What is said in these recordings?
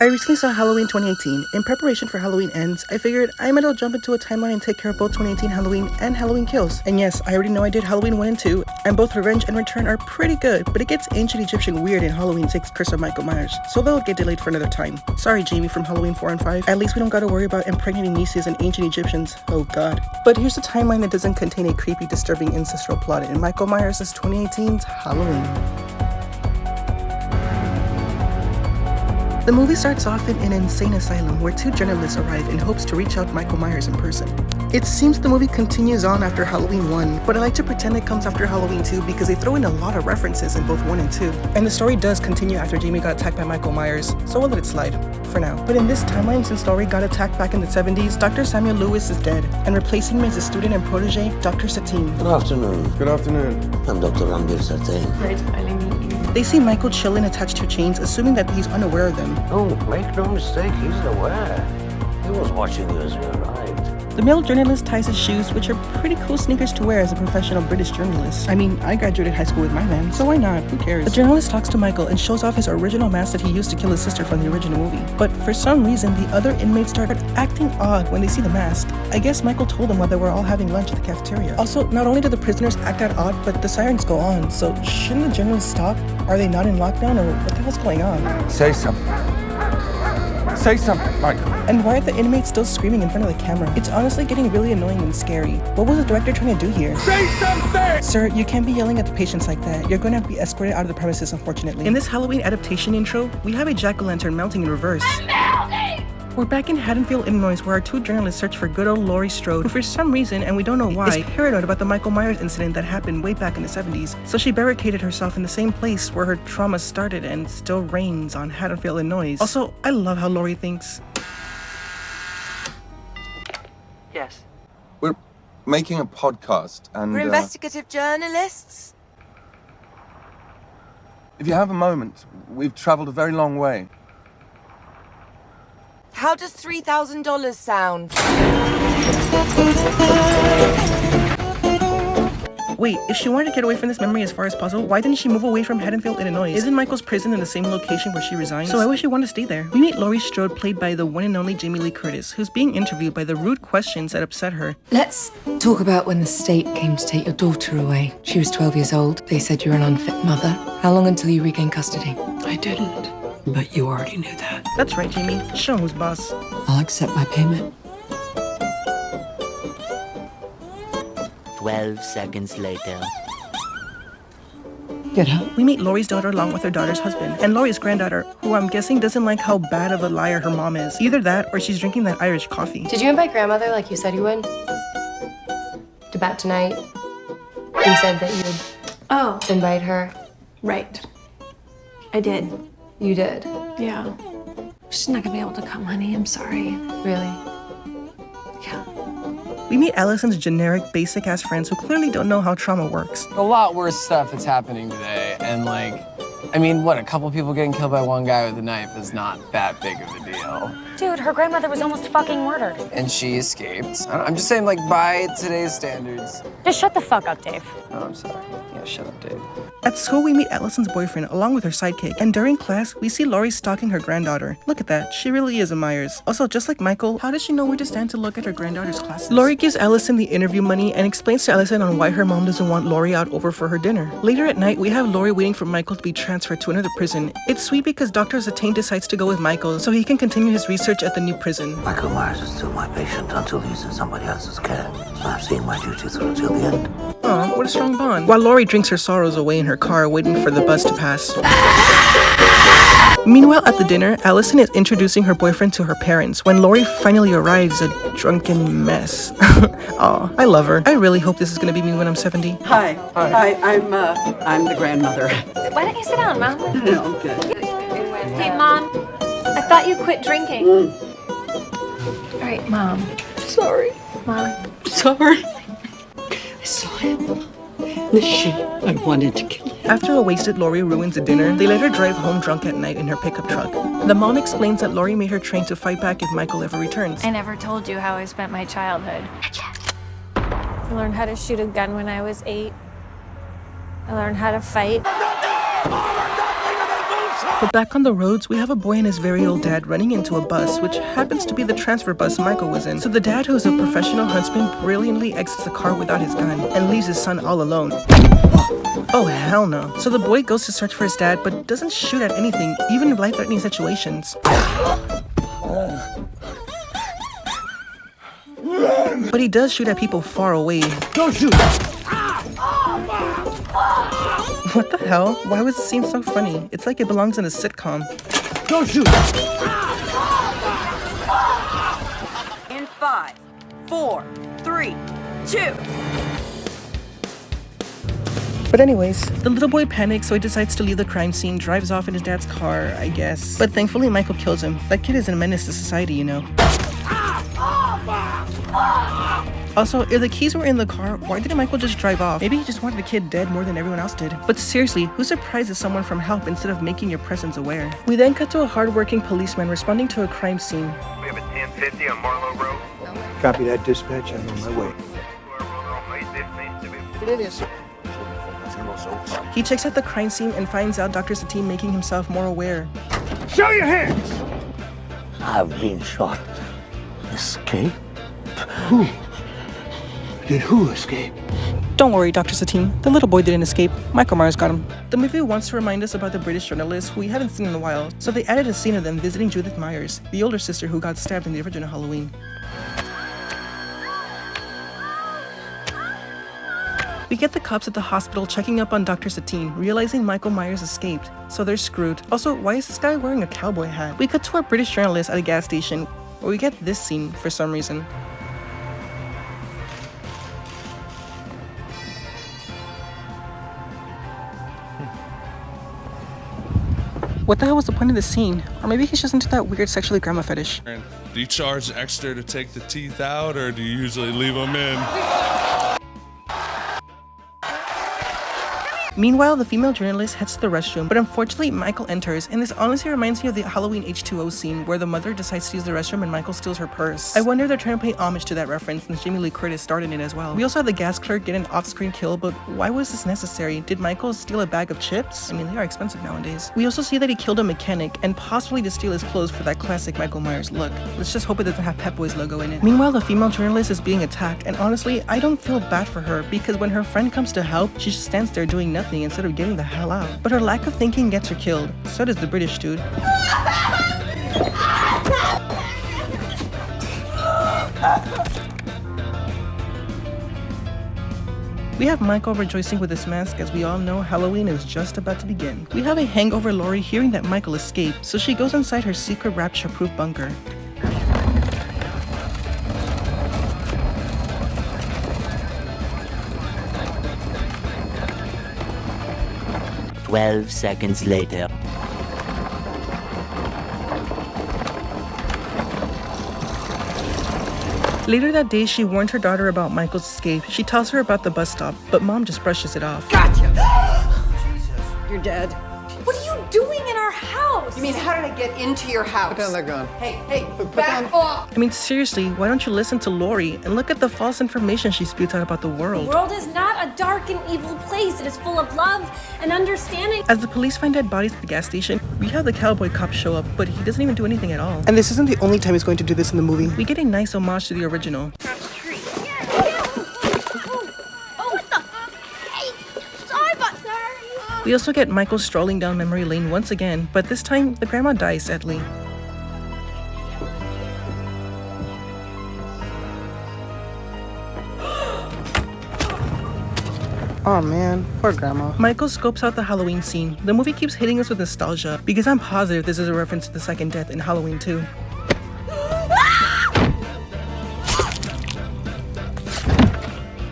I recently saw Halloween 2018. In preparation for Halloween Ends, I figured I might as well jump into a timeline and take care of both 2018 Halloween and Halloween Kills. And yes, I already know I did Halloween 1 and 2, and both Revenge and Return are pretty good, but it gets ancient Egyptian weird in Halloween 6 Curse of Michael Myers, so they'll get delayed for another time. Sorry, Jamie from Halloween 4 and 5. At least we don't gotta worry about impregnating nieces and ancient Egyptians. Oh god. But here's a timeline that doesn't contain a creepy, disturbing ancestral plot in Michael Myers' 2018's Halloween. The movie starts off in an insane asylum where two journalists arrive in hopes to reach out to Michael Myers in person. It seems the movie continues on after Halloween 1, but I like to pretend it comes after Halloween 2 because they throw in a lot of references in both 1 and 2. And the story does continue after Jamie got attacked by Michael Myers, so we'll let it slide, for now. But in this timeline, since Laurie got attacked back in the 70s, Dr. Samuel Lewis is dead, and replacing him is his student and protege, Dr. Satine. Good afternoon. Good afternoon. I'm Dr. Ranbir Satine. Great to finally meet you. They see Michael chilling attached to chains, assuming that he's unaware of them. Oh, make no mistake, he's aware. He was watching you as you arrived. The male journalist ties his shoes, which are pretty cool sneakers to wear as a professional British journalist. I mean, I graduated high school with my Vans, so why not? Who cares? The journalist talks to Michael and shows off his original mask that he used to kill his sister from the original movie. But for some reason, the other inmates start acting odd when they see the mask. I guess Michael told them while they were all having lunch at the cafeteria. Also, not only do the prisoners act out odd, but the sirens go on, so shouldn't the journalists stop? Are they not in lockdown, or what the hell's going on? Say something. Say something, Michael. And why are the inmates still screaming in front of the camera? It's honestly getting really annoying and scary. What was the director trying to do here? Say something! Sir, you can't be yelling at the patients like that. You're going to have to be escorted out of the premises, unfortunately. In this Halloween adaptation intro, we have a jack-o'-lantern mounting in reverse. We're back in Haddonfield, Illinois, where our two journalists search for good old Laurie Strode, who for some reason, and we don't know why, is paranoid about the Michael Myers incident that happened way back in the 70s. So she barricaded herself in the same place where her trauma started and still reigns on Haddonfield, Illinois. Also, I love how Laurie thinks. Yes. We're making a podcast, and We're investigative journalists. if you have a moment, we've traveled a very long way. How does $3,000 sound? Wait, if she wanted to get away from this memory as far as possible, why didn't she move away from Haddonfield, Illinois? Isn't Michael's prison in the same location where she resigned? So why would she want to stay there? We meet Laurie Strode, played by the one and only Jamie Lee Curtis, who's being interviewed by the rude questions that upset her. Let's talk about when the state came to take your daughter away. She was 12 years old. They said you're an unfit mother. How long until you regain custody? I didn't, but you already knew that. That's right, Jamie. Show who's boss. I'll accept my payment. 12 seconds later. Get up. We meet Laurie's daughter along with her daughter's husband, and Laurie's granddaughter, who I'm guessing doesn't like how bad of a liar her mom is. Either that, or she's drinking that Irish coffee. Did you invite grandmother like you said you would? To bat tonight? You said that you would invite her. Right. I did. You did? Yeah. She's not gonna be able to come, honey. I'm sorry. Really? Yeah. We meet Allison's generic, basic-ass friends who clearly don't know how trauma works. A lot worse stuff that's happening today, and I mean, what, a couple people getting killed by one guy with a knife is not that big of a deal. Dude, her grandmother was almost fucking murdered. And she escaped. I'm just saying, by today's standards. Just shut the fuck up, Dave. Oh, I'm sorry. Yeah, shut up, Dave. At school, we meet Allison's boyfriend along with her sidekick, and during class, we see Laurie stalking her granddaughter. Look at that, she really is a Myers. Also, just like Michael, how does she know where to stand to look at her granddaughter's classes? Laurie gives Allison the interview money and explains to Allison on why her mom doesn't want Laurie out over for her dinner. Later at night, we have Laurie waiting for Michael to be transferred to another prison. It's sweet because Dr. Zatane decides to go with Michael so he can continue his research at the new prison. Michael Myers is still my patient until he's in somebody else's care. So I'm seeing my duty through till the end. Aw, what a strong bond. While Laurie drinks her sorrows away in her car, waiting for the bus to pass. Meanwhile, at the dinner, Allison is introducing her boyfriend to her parents when Laurie finally arrives, a drunken mess. Aw, I love her. I really hope this is gonna be me when I'm 70. Hi. I'm the grandmother. Why don't you sit down, Mom? No, good. Hey, Mom. I thought you quit drinking. All right, Mom. Sorry. Mom. Sorry. I saw him. The shit I wanted to kill him. After a wasted Laurie ruins a dinner, they let her drive home drunk at night in her pickup truck. The mom explains that Laurie made her train to fight back if Michael ever returns. I never told you how I spent my childhood. I learned how to shoot a gun when I was 8. I learned how to fight. But back on the roads, we have a boy and his very old dad running into a bus, which happens to be the transfer bus Michael was in. So the dad, who's a professional huntsman, brilliantly exits the car without his gun and leaves his son all alone. Oh, hell no. So the boy goes to search for his dad, but doesn't shoot at anything, even in life-threatening situations. But he does shoot at people far away. Don't shoot! What the hell? Why was the scene so funny? It's like it belongs in a sitcom. Don't shoot! In 5, 4, 3, 2. But anyways, the little boy panics, so he decides to leave the crime scene, drives off in his dad's car, I guess. But thankfully, Michael kills him. That kid is a menace to society, you know. Also, if the keys were in the car, why didn't Michael just drive off? Maybe he just wanted the kid dead more than everyone else did. But seriously, who surprises someone from help instead of making your presence aware? We then cut to a hard-working policeman responding to a crime scene. We have a 1050 on Marlowe Road. Copy that, dispatch. I'm on my way. He checks out the crime scene and finds out Dr. Satine making himself more aware. Show your hands! I've been shot. Escape? Who? Did who escape? Don't worry, Dr. Satine. The little boy didn't escape. Michael Myers got him. The movie wants to remind us about the British journalists who we haven't seen in a while, so they added a scene of them visiting Judith Myers, the older sister who got stabbed in the original Halloween. We get the cops at the hospital checking up on Dr. Satine, realizing Michael Myers escaped, so they're screwed. Also, why is this guy wearing a cowboy hat? We cut to a British journalist at a gas station, where we get this scene for some reason. What the hell was the point of the scene? Or maybe he's just into that weird sexually grandma fetish. Do you charge extra to take the teeth out, or do you usually leave them in? Meanwhile, the female journalist heads to the restroom, but unfortunately Michael enters, and this honestly reminds me of the Halloween H2O scene where the mother decides to use the restroom and Michael steals her purse. I wonder if they're trying to pay homage to that reference since Jamie Lee Curtis starred in it as well. We also had the gas clerk get an off-screen kill, but why was this necessary? Did Michael steal a bag of chips? I mean, they are expensive nowadays. We also see that he killed a mechanic and possibly to steal his clothes for that classic Michael Myers look. Let's just hope it doesn't have Pep Boy's logo in it. Meanwhile, the female journalist is being attacked, and honestly, I don't feel bad for her because when her friend comes to help, she just stands there doing nothing instead of getting the hell out. But her lack of thinking gets her killed. So does the British dude. We have Michael rejoicing with his mask as we all know Halloween is just about to begin. We have a hangover Lori hearing that Michael escaped, so she goes inside her secret rapture-proof bunker. "12 seconds later. Later that day, she warned her daughter about Michael's escape. She tells her about the bus stop, but mom just brushes it off. Gotcha! Jesus, you're dead. What are you doing in our house? You mean, how did I get into your house? Put down that gun. Hey, back off! I mean, seriously, why don't you listen to Lori and look at the false information she spewed out about the world? The world is not a dark and evil place. It is full of love and understanding. As the police find dead bodies at the gas station, we have the cowboy cop show up, but he doesn't even do anything at all. And this isn't the only time he's going to do this in the movie. We get a nice homage to the original. We also get Michael strolling down memory lane once again, but this time, the grandma dies sadly. Oh man, poor grandma. Michael scopes out the Halloween scene. The movie keeps hitting us with nostalgia, because I'm positive this is a reference to the second death in Halloween 2.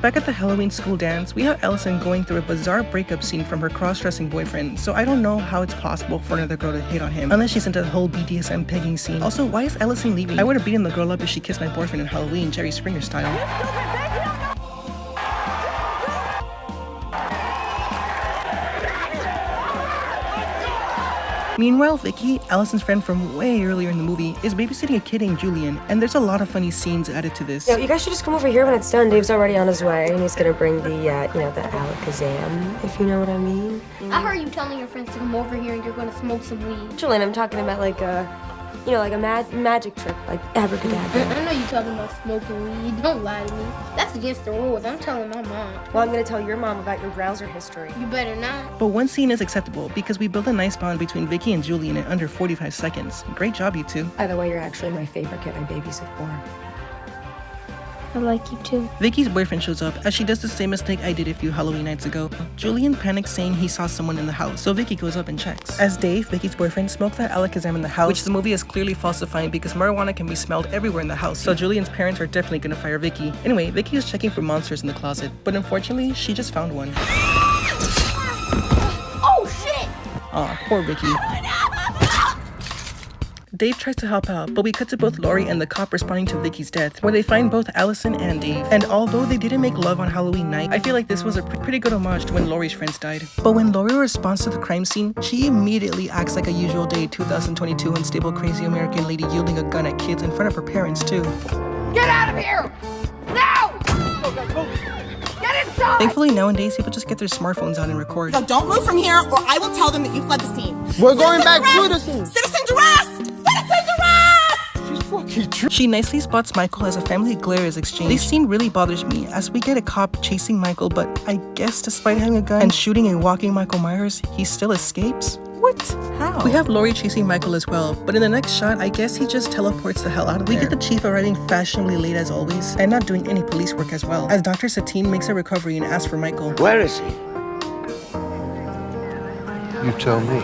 Back at the Halloween school dance, we have Ellison going through a bizarre breakup scene from her cross-dressing boyfriend, so I don't know how it's possible for another girl to hit on him, unless she's into the whole BDSM pegging scene. Also, why is Ellison leaving? I would have beaten the girl up if she kissed my boyfriend in Halloween, Jerry Springer style. Meanwhile, Vicky, Allison's friend from way earlier in the movie, is babysitting a kid named Julian, and there's a lot of funny scenes added to this. Yo, you guys should just come over here when it's done. Dave's already on his way, and he's gonna bring the, the Alakazam, if you know what I mean. I heard you telling your friends to come over here and you're gonna smoke some weed. Julian, I'm talking about like a magic trick, like abracadabra. I know you talking about smoking weed. Don't lie to me. That's against the rules. I'm telling my mom. Well, I'm gonna tell your mom about your browser history. You better not. But one scene is acceptable because we built a nice bond between Vicky and Julian in under 45 seconds. Great job, you two. By the way, you're actually my favorite kid I babysit for. I like you too. Vicky's boyfriend shows up as she does the same mistake I did a few Halloween nights ago. Julian panics saying he saw someone in the house, so Vicky goes up and checks. As Dave, Vicky's boyfriend, smoked that Alakazam in the house, which the movie is clearly falsifying because marijuana can be smelled everywhere in the house, so Julian's parents are definitely gonna fire Vicky. Anyway, Vicky is checking for monsters in the closet, but unfortunately, she just found one. Oh shit! Aw, poor Vicky. Dave tries to help out, but we cut to both Laurie and the cop responding to Vicky's death, where they find both Allison and Dave. And although they didn't make love on Halloween night, I feel like this was a pretty good homage to when Laurie's friends died. But when Laurie responds to the crime scene, she immediately acts like a usual day 2022 unstable crazy American lady wielding a gun at kids in front of her parents too. Get out of here! Now! Get inside! Thankfully nowadays people just get their smartphones out and record. So don't move from here or I will tell them that you fled the scene. We're going back to the scene. Citizen's arrest! Citizen's arrest! She's fucking true. She nicely spots Michael as a family glare is exchanged. This scene really bothers me as we get a cop chasing Michael, but I guess despite having a gun and shooting a walking Michael Myers, he still escapes? What? How? We have Laurie chasing Michael as well, but in the next shot, I guess he just teleports the hell out of there. We get the chief arriving fashionably late as always, and not doing any police work as well, as Dr. Satine makes a recovery and asks for Michael. Where is he? You tell me.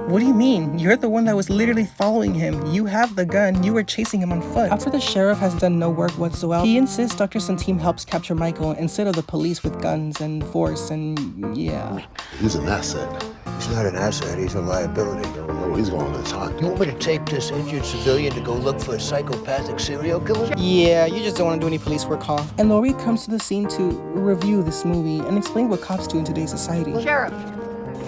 What do you mean? You're the one that was literally following him. You have the gun. You were chasing him on foot. After the sheriff has done no work whatsoever, he insists Dr. Satine helps capture Michael instead of the police with guns and force and yeah. He's an asset. He's not an asset, he's a liability. I don't know, he's going on this hunt. You want me to take this injured civilian to go look for a psychopathic serial killer? Yeah, you just don't want to do any police work, huh? And Laurie comes to the scene to review this movie and explain what cops do in today's society. Sheriff,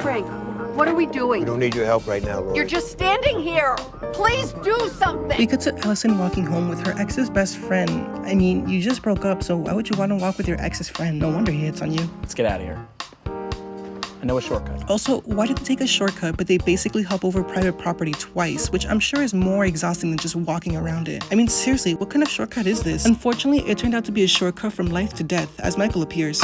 Frank, what are we doing? We don't need your help right now, Laurie. You're just standing here. Please do something. We cut to Allison walking home with her ex's best friend. I mean, you just broke up, so why would you want to walk with your ex's friend? No wonder he hits on you. Let's get out of here. I know a shortcut. Also, why did they take a shortcut, but they basically hop over private property twice, which I'm sure is more exhausting than just walking around it. I mean, seriously, what kind of shortcut is this? Unfortunately, it turned out to be a shortcut from life to death, as Michael appears.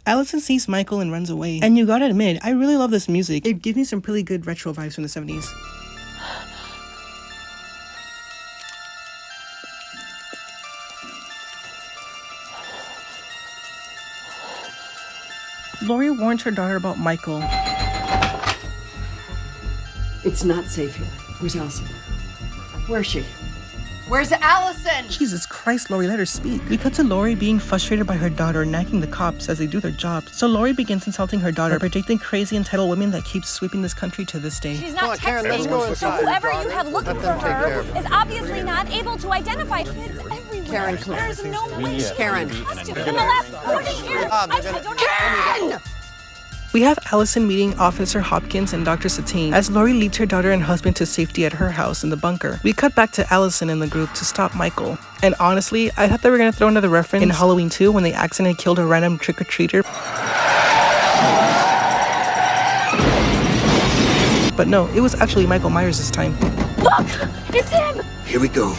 Allison sees Michael and runs away. And you gotta admit, I really love this music. It gives me some pretty good retro vibes from the 70s. Laurie warns her daughter about Michael. It's not safe here. Where's Allison? Where's she? Where's Allison? Jesus Christ, Laurie, let her speak. We cut to Laurie being frustrated by her daughter nagging the cops as they do their job. So Laurie begins insulting her daughter, predicting crazy entitled women that keep sweeping this country to this day. She's not texting, so whoever you have looking for her is obviously not able to identify kids everywhere. Karen, please. There's no witch Karen. costume. In the last 40 years, I don't Karen! We have Allison meeting Officer Hopkins and Dr. Satine as Laurie leads her daughter and husband to safety at her house in the bunker. We cut back to Allison in the group to stop Michael. And honestly, I thought they were gonna throw another reference in Halloween 2 when they accidentally killed a random trick-or-treater. But no, it was actually Michael Myers this time. Look! It's him! Here we go.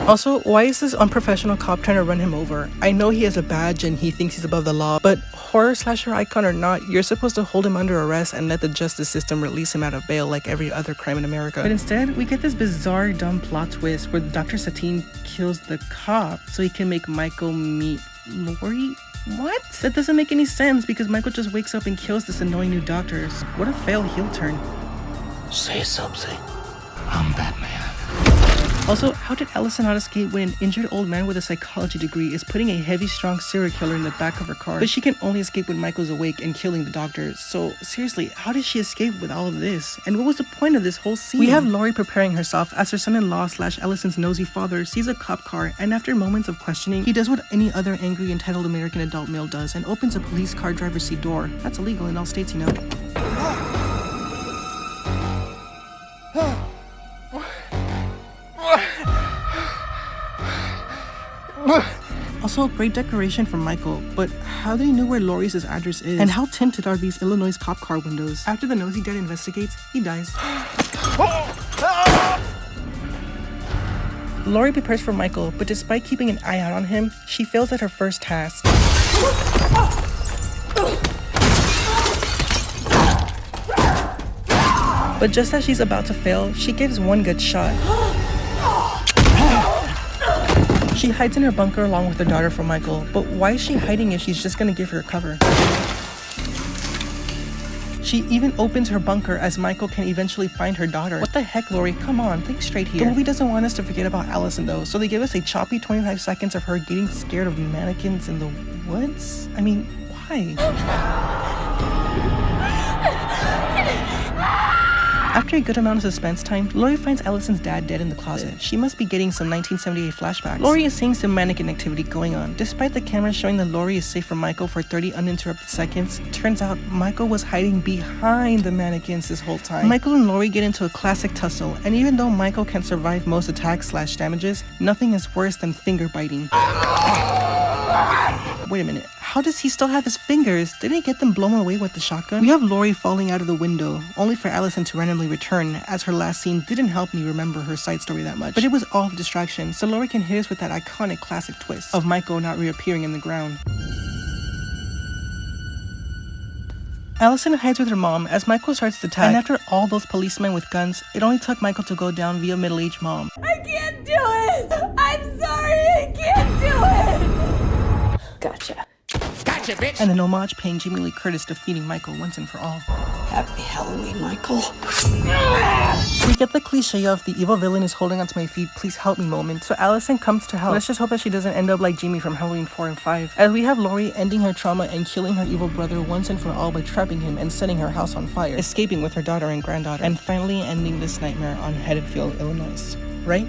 Also, why is this unprofessional cop trying to run him over? I know he has a badge and he thinks he's above the law, but horror slasher icon or not, you're supposed to hold him under arrest and let the justice system release him out of bail like every other crime in America. But instead, we get this bizarre, dumb plot twist where Dr. Satine kills the cop so he can make Michael meet Laurie? What? That doesn't make any sense because Michael just wakes up and kills this annoying new doctor. What a failed heel turn. Say something. I'm Batman. Also, how did Allison not escape when an injured old man with a psychology degree is putting a heavy, strong serial killer in the back of her car? But she can only escape when Michael's awake and killing the doctor. So seriously, how did she escape with all of this? And what was the point of this whole scene? We have Laurie preparing herself as her son-in-law / Allison's nosy father sees a cop car, and after moments of questioning, he does what any other angry, entitled American adult male does and opens a police car driver's seat door. That's illegal in all states, you know. Also, great decoration from Michael, but how do you know where Laurie's address is? And how tinted are these Illinois cop car windows? After the nosy dad investigates, he dies. Laurie prepares for Michael, but despite keeping an eye out on him, she fails at her first task. But just as she's about to fail, she gives one good shot. She hides in her bunker along with her daughter from Michael, but why is she hiding if she's just gonna give her cover? She even opens her bunker as Michael can eventually find her daughter. What the heck, Laurie? Come on, think straight here. The movie doesn't want us to forget about Allison though, so they give us a choppy 25 seconds of her getting scared of mannequins in the woods? I mean, why? After a good amount of suspense time, Laurie finds Allison's dad dead in the closet. She must be getting some 1978 flashbacks. Laurie is seeing some mannequin activity going on. Despite the camera showing that Laurie is safe from Michael for 30 uninterrupted seconds, turns out Michael was hiding behind the mannequins this whole time. Michael and Laurie get into a classic tussle, and even though Michael can survive most attacks / damages, nothing is worse than finger biting. Wait a minute, how does he still have his fingers? Didn't he get them blown away with the shotgun? We have Laurie falling out of the window, only for Allison to randomly return, as her last scene didn't help me remember her side story that much. But it was all a distraction, so Laurie can hit us with that iconic classic twist of Michael not reappearing in the ground. Allison hides with her mom as Michael starts to attack, and after all those policemen with guns, it only took Michael to go down via middle-aged mom. I can't do it! I'm sorry, I can't do it! Gotcha. Gotcha, bitch! And an homage paying Jamie Lee Curtis defeating Michael once and for all. Happy Halloween, Michael. We get the cliche of the evil villain is holding onto my feet, please help me moment. So Allison comes to help. Let's just hope that she doesn't end up like Jamie from Halloween 4 and 5. As we have Laurie ending her trauma and killing her evil brother once and for all by trapping him and setting her house on fire, escaping with her daughter and granddaughter, and finally ending this nightmare on Haddonfield, Illinois. Right?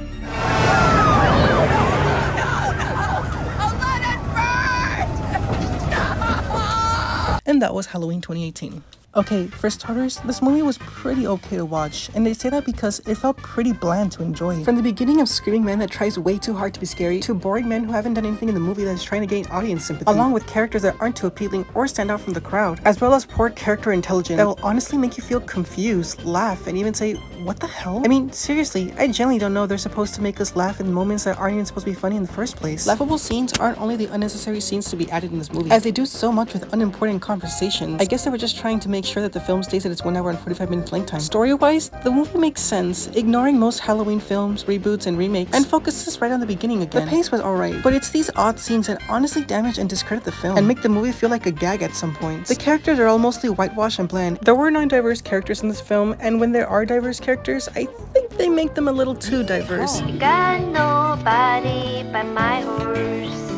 And that was Halloween 2018. Okay, for starters, this movie was pretty okay to watch, and they say that because it felt pretty bland to enjoy. From the beginning of screaming man that tries way too hard to be scary, to boring men who haven't done anything in the movie that is trying to gain audience sympathy, along with characters that aren't too appealing or stand out from the crowd, as well as poor character intelligence that will honestly make you feel confused, laugh, and even say, what the hell? I mean, seriously, I genuinely don't know they're supposed to make us laugh in moments that aren't even supposed to be funny in the first place. Laughable scenes aren't only the unnecessary scenes to be added in this movie, as they do so much with unimportant conversations. I guess they were just trying to make sure that the film stays at its 1 hour and 45 minute length time. Story-wise, the movie makes sense, ignoring most Halloween films, reboots, and remakes, and focuses right on the beginning again. The pace was alright, but it's these odd scenes that honestly damage and discredit the film, and make the movie feel like a gag at some points. The characters are all mostly whitewashed and bland. There were non-diverse characters in this film, and when there are diverse characters, I think they make them a little too diverse. Got nobody but my horse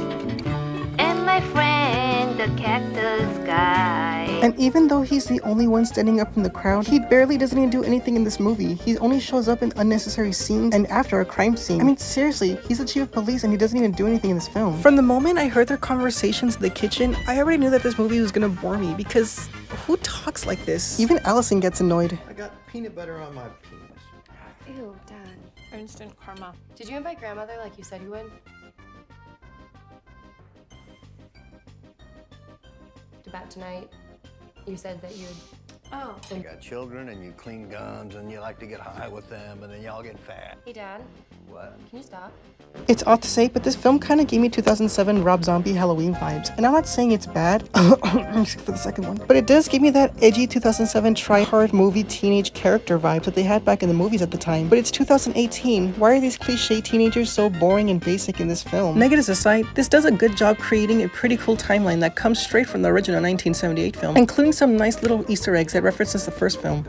and my friend the cactus guy. And even though he's the only one standing up in the crowd, he barely doesn't even do anything in this movie. He only shows up in unnecessary scenes and after a crime scene. I mean, seriously, he's the chief of police and he doesn't even do anything in this film. From the moment I heard their conversations in the kitchen, I already knew that this movie was gonna bore me because who talks like this? Even Allison gets annoyed. I got peanut butter on my penis. Ew, Dad. Instant karma. Did you invite grandmother like you said you would? About tonight, you said that you'd... Oh. You got children and you clean guns and you like to get high with them and then y'all get fat. Hey, Dad. What? Can you stop? It's odd to say, but this film kind of gave me 2007 Rob Zombie Halloween vibes. And I'm not saying it's bad, except for the second one, but it does give me that edgy 2007 try-hard movie teenage character vibe that they had back in the movies at the time. But it's 2018. Why are these cliche teenagers so boring and basic in this film? Negatives aside, this does a good job creating a pretty cool timeline that comes straight from the original 1978 film, including some nice little Easter eggs that references the first film.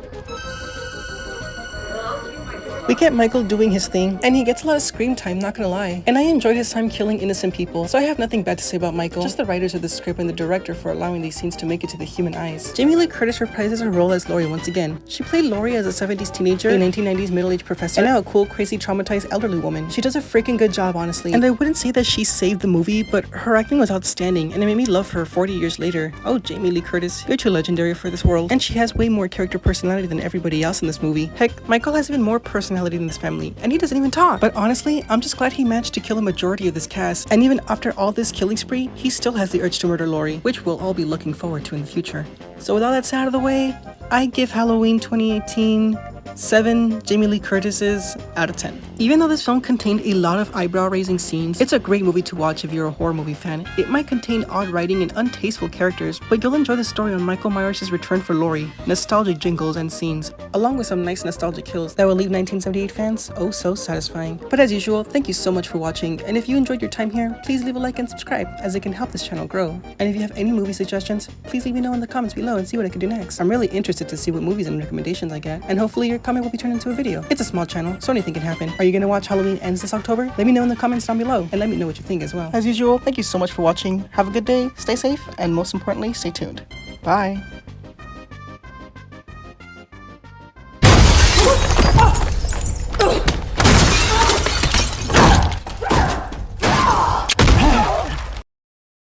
We We get Michael doing his thing, and he gets a lot of screen time, not gonna lie. And I enjoyed his time killing innocent people, so I have nothing bad to say about Michael. Just the writers of the script and the director for allowing these scenes to make it to the human eyes. Jamie Lee Curtis reprises her role as Laurie once again. She played Laurie as a 70s teenager, a 1990s middle-aged professor, and now a cool, crazy, traumatized elderly woman. She does a freaking good job, honestly. And I wouldn't say that she saved the movie, but her acting was outstanding, and it made me love her 40 years later. Oh, Jamie Lee Curtis, you're too legendary for this world. And she has way more character personality than everybody else in this movie. Heck, Michael has even more personality than this family, and he doesn't even talk. But honestly, I'm just glad he managed to kill a majority of this cast, and even after all this killing spree, he still has the urge to murder Laurie, which we'll all be looking forward to in the future. So with all that out of the way, I give Halloween 2018 7 Jamie Lee Curtises out of 10. Even though this film contained a lot of eyebrow-raising scenes, it's a great movie to watch if you're a horror movie fan. It might contain odd writing and untasteful characters, but you'll enjoy the story on Michael Myers' return for Laurie, nostalgic jingles and scenes, along with some nice nostalgic kills that will leave 1978 fans oh so satisfying. But as usual, thank you so much for watching, and if you enjoyed your time here, please leave a like and subscribe, as it can help this channel grow. And if you have any movie suggestions, please leave me know in the comments below and see what I can do next. I'm really interested to see what movies and recommendations I get, and hopefully your comment will be turned into a video. It's a small channel, so anything can happen. Are you gonna watch Halloween Ends this October? Let me know in the comments down below, and let me know what you think as well. As usual, thank you so much for watching. Have a good day, stay safe, and most importantly, stay tuned. Bye!